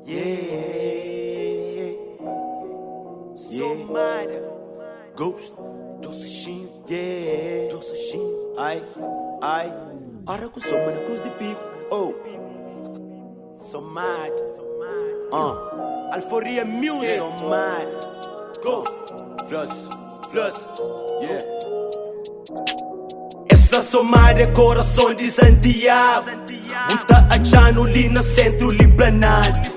Yeah, Somara, Ghost, Jossachinho, yeah, Jossachinho, ai, ora com soma na cruz de pico, oh, Somara, Alforia Music, Somara, Ghost, Flush, yeah. Essa Somara é coração de Santiago, muita achando ali no centro libranado.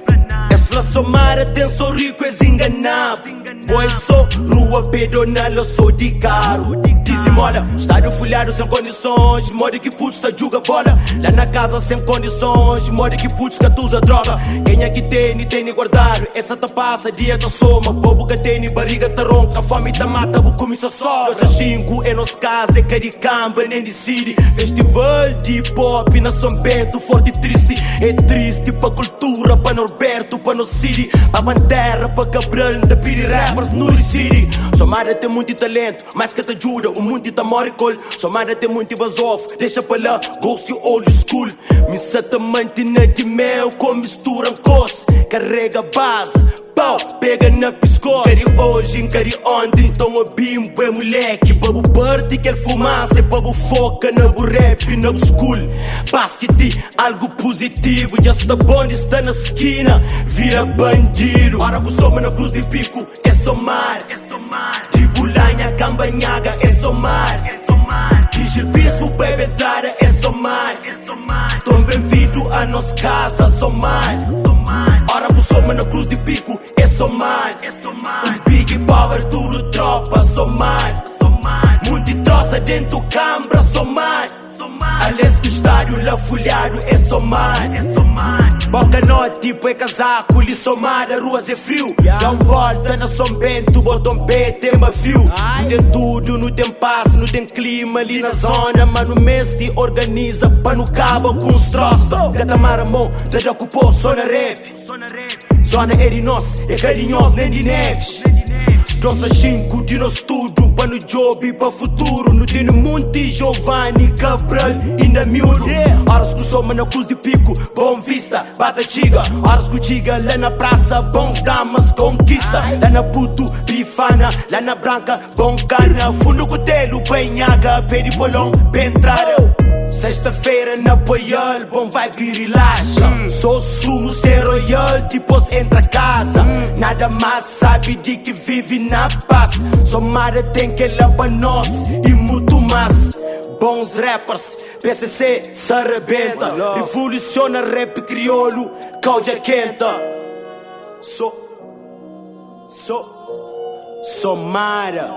Essa Somara tem sorrico é desenganado. Pois sou rua pedonal, eu sou de carro. Dizem, olha, estádio folhado sem condições. Morde que putos tá juga bola. Lá na casa sem condições. Morde que putos que tu usa droga. Quem é que tem guardado? Essa tá passa, dia da soma. Bobo que tem, barriga tá ronca. Fome tá mata, vou começar só. Hoje a 5 é nosso casa, é caricamba, nem de city. Festival de hip-hop na São Bento, forte e triste. É triste pra cultura, pra Norberto, pra no city. Pra Pantera, pra Cabral, da Piri Rappers, no city. Somara tem muito talento, mas que te ajuda. O mundo tá moricol. Somara tem muito basof, deixa pra lá, ghost e old school. Me sata mantina de mel com mistura coce. Carrega base, pau, pega na pescoço. Cari hoje, encari ontem, então a bimbo é moleque. Babu bird quer fumaça, babu foca na rap, na school. Basquete, algo positivo, já está bom, está na esquina, vira bandido. Ora com soma na cruz de pico, é Somar. De Bulanha, Cambanhaga, é Somar. De Bispo, bebe entrada, é Somar. Tão bem-vindo à nossa casa, Somar. Ora com soma na cruz de pico, é Somar. Um big power, duro, tropa, Somar. Muito troça dentro do cambra, Somar. Aliás que estádio lá folhado, é Somar. Boca norte, tipo é casaco, li Somar, ruas é frio. Dá volta na São Bento, botão pé, tem fio. Não tem tudo, não tem passo, não tem clima ali na zona. Mas no mês te organiza, pra no cabo com os troços. Catamara mão, já ocupou, só na rap. Zona é de nós, é carinhoso, nem de neves. Nossa 5 de nosso tudo, para no job e para futuro. No tem Monte, Giovanni, Cabral e na miúdo. Horas que soma na cruz de pico, bom vista, bata chiga. Horas que chiga lá na praça, bons damas, conquista. Lá na puto, bifana, lá na branca, bom cana. Fundo cotelo, banhaga, peri bolão, bem entrada. Sexta-feira na Poial, bom vibe e relaxa. Sou sumo, ser royal, depois entra casa. Nada mais sabe de que vive na paz. Somara tem que lavar nós e muito mais. Bons rappers, PCC se arrebenta. Evoluciona rap crioulo, cauda quenta. Somara.